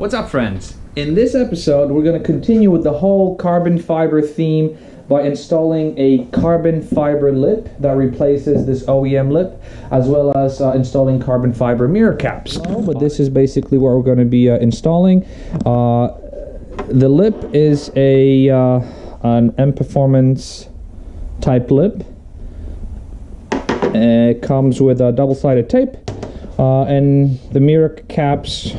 What's up, friends? In this episode, we're going to continue with the whole carbon fiber theme by installing a carbon fiber lip that replaces this OEM lip, as well as installing carbon fiber mirror caps. But this is basically what we're going to be installing. The lip is an M Performance type lip. It comes with a double-sided tape, and the mirror caps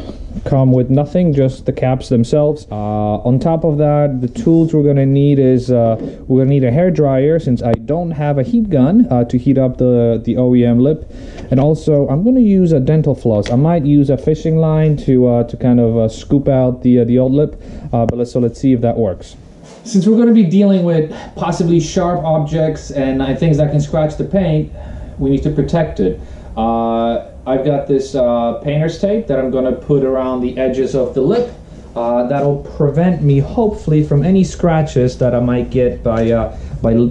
come with nothing, just the caps themselves. On top of that, the tools we're going to need is we're going to need a hair dryer, since I don't have a heat gun to heat up the OEM lip, and also I'm going to use a dental floss. I might use a fishing line to kind of scoop out the old lip, but let's see if that works. Since we're going to be dealing with possibly sharp objects and things that can scratch the paint, we need to protect it. I've got this painter's tape that I'm going to put around the edges of the lip. That'll prevent me, hopefully, from any scratches that I might get by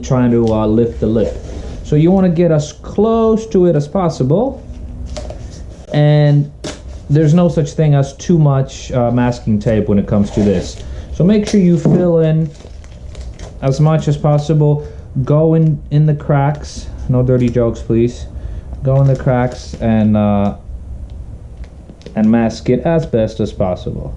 trying to lift the lip. So you want to get as close to it as possible, and there's no such thing as too much masking tape when it comes to this. So make sure you fill in as much as possible. Go in the cracks. No dirty jokes, please. Go in the cracks and mask it as best as possible.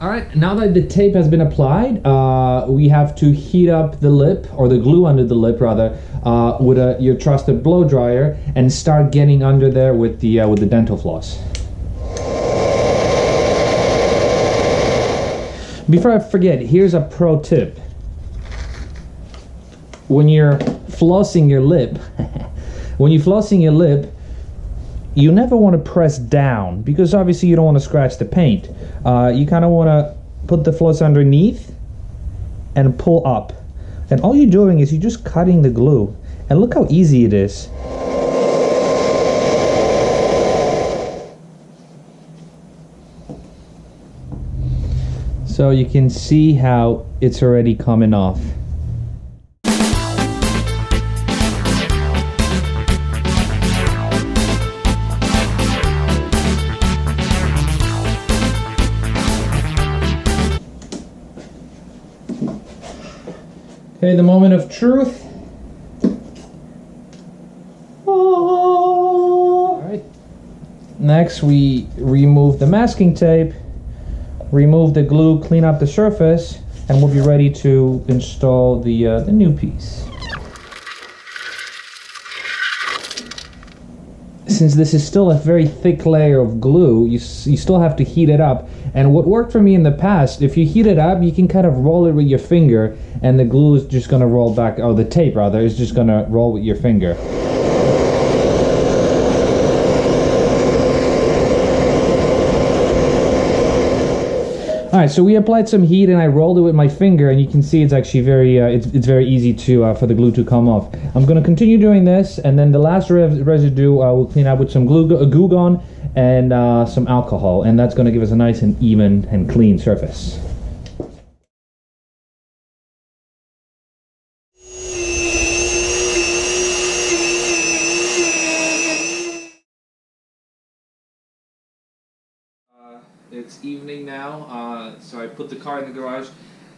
Alright, now that the tape has been applied, we have to heat up the lip, or the glue under the lip rather, with your trusted blow dryer, and start getting under there with the dental floss. Before I forget, here's a pro tip. When you're flossing your lip, you never want to press down, because obviously you don't want to scratch the paint. You kind of want to put the floss underneath and pull up. And all you're doing is you're just cutting the glue. And look how easy it is. So you can see how it's already coming off. Okay, the moment of truth. All right. Next, we remove the masking tape, remove the glue, clean up the surface, and we'll be ready to install the new piece. Since this is still a very thick layer of glue, you still have to heat it up. And what worked for me in the past, if you heat it up, you can kind of roll it with your finger, and the glue is just going to roll back, or the tape rather, is just going to roll with your finger. Alright, so we applied some heat and I rolled it with my finger, and you can see it's actually very it's very easy to for the glue to come off. I'm going to continue doing this, and then the last residue we'll clean up with some glue gun and some alcohol, and that's going to give us a nice and even and clean surface. It's evening now, so I put the car in the garage.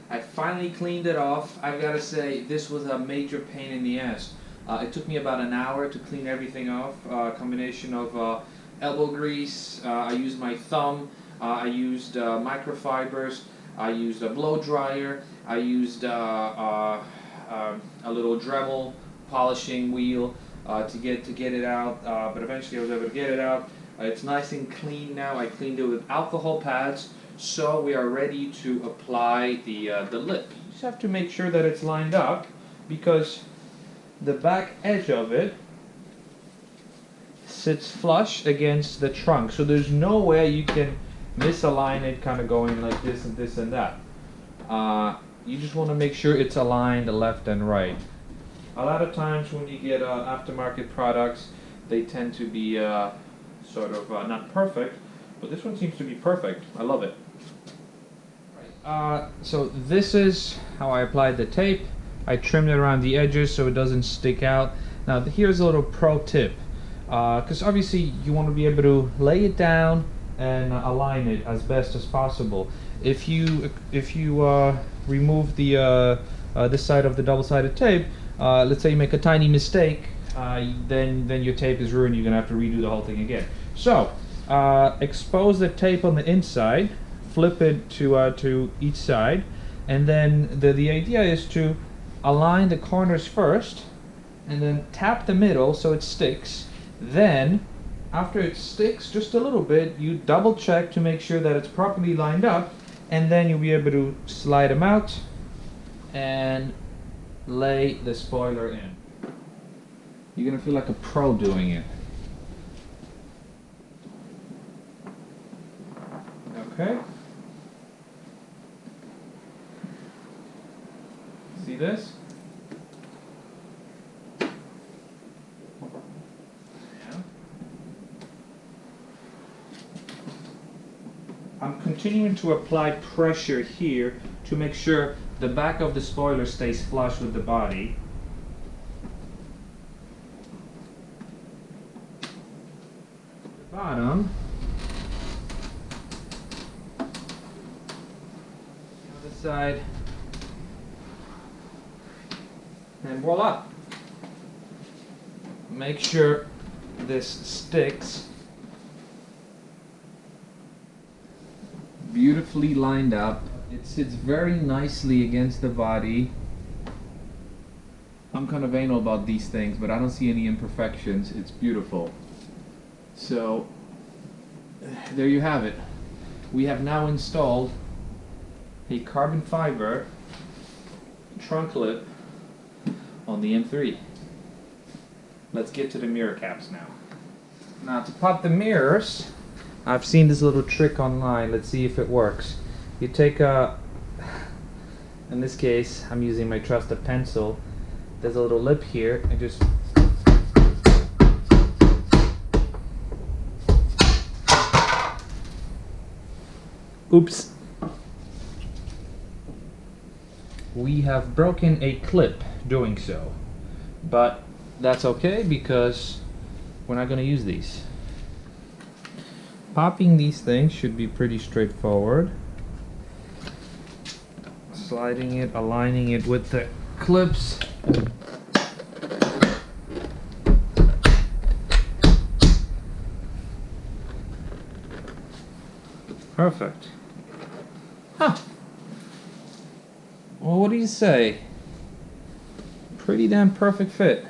I finally cleaned it off. I've got to say, this was a major pain in the ass. It took me about an hour to clean everything off. A combination of elbow grease, I used my thumb, I used microfibers, I used a blow dryer, I used a little Dremel polishing wheel to get it out, but eventually I was able to get it out. It's nice and clean now. I cleaned it with alcohol pads, so we are ready to apply the lip. You just have to make sure that it's lined up, because the back edge of it sits flush against the trunk, so there's no way you can misalign it, kind of going like this and this and that. You just want to make sure it's aligned left and right. A lot of times when you get aftermarket products, they tend to be sort of not perfect, but this one seems to be perfect. I love it. So this is how I applied the tape. I trimmed it around the edges so it doesn't stick out. Now here's a little pro tip, because obviously you want to be able to lay it down and align it as best as possible. If you remove the this side of the double-sided tape, let's say you make a tiny mistake, then your tape is ruined. You're gonna have to redo the whole thing again. So expose the tape on the inside, flip it to each side, and then the idea is to align the corners first, and then tap the middle so it sticks. Then after it sticks just a little bit, you double check to make sure that it's properly lined up, and then you'll be able to slide them out and lay the spoiler in. You're gonna feel like a pro doing it. Okay. See this? I'm continuing to apply pressure here to make sure the back of the spoiler stays flush with the body. The bottom. The other side. And voila! Make sure this sticks. Beautifully lined up. It sits very nicely against the body. I'm kind of anal about these things, but I don't see any imperfections. It's beautiful. So there you have it. We have now installed a carbon fiber trunk lip on the M3. Let's get to the mirror caps now. Now to pop the mirrors, I've seen this little trick online. Let's see if it works. You take a, in this case, I'm using my trusted pencil. There's a little lip here, and just oops. We have broken a clip doing so, but that's okay because we're not going to use these. Popping these things should be pretty straightforward. Sliding it, aligning it with the clips. Perfect. Huh. Well, what do you say? Pretty damn perfect fit.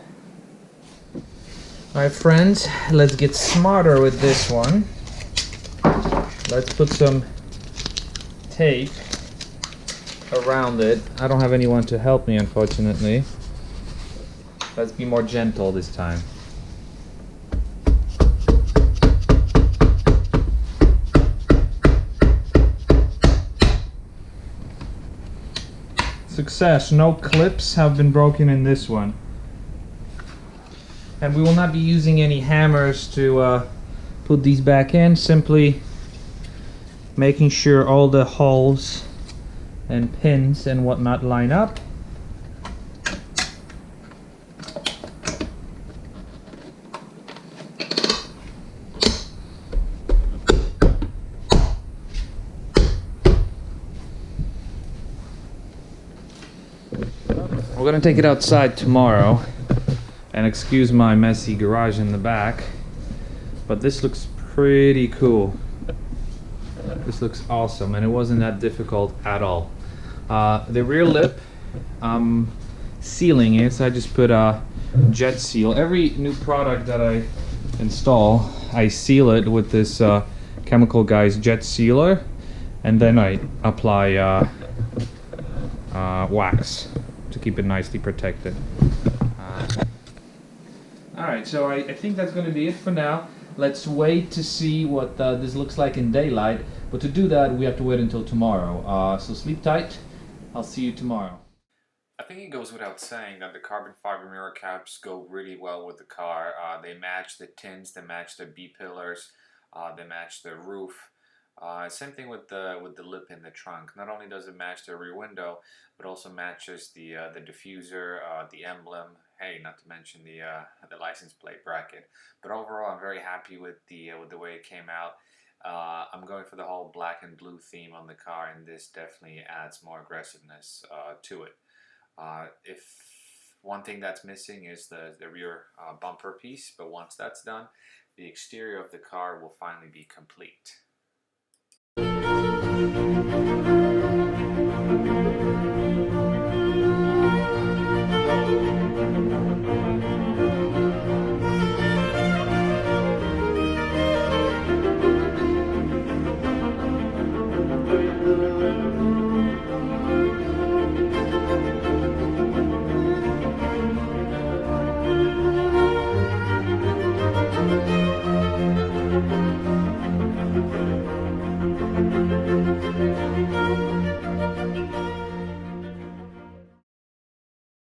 Alright friends, let's get smarter with this one. Let's put some tape around it. I don't have anyone to help me, unfortunately. Let's be more gentle this time. Success. No clips have been broken in this one. And we will not be using any hammers to put these back in. Simply making sure all the holes and pins and whatnot line up. We're gonna take it outside tomorrow, and excuse my messy garage in the back, but this looks pretty cool. This looks awesome, and it wasn't that difficult at all. The rear lip, sealing it, so I just put a jet seal. Every new product that I install, I seal it with this Chemical Guys jet sealer, and then I apply wax to keep it nicely protected. Alright, so I think that's going to be it for now. Let's wait to see what this looks like in daylight, but to do that we have to wait until tomorrow. So sleep tight. I'll see you tomorrow. I think it goes without saying that the carbon fiber mirror caps go really well with the car. They match the tins, they match the B-pillars, they match the roof. Same thing with the lip in the trunk. Not only does it match the rear window, but also matches the diffuser, the emblem. Hey, not to mention the license plate bracket. But overall, I'm very happy with the way it came out. I'm going for the whole black and blue theme on the car, and this definitely adds more aggressiveness to it. If one thing that's missing is the rear bumper piece, but once that's done, the exterior of the car will finally be complete.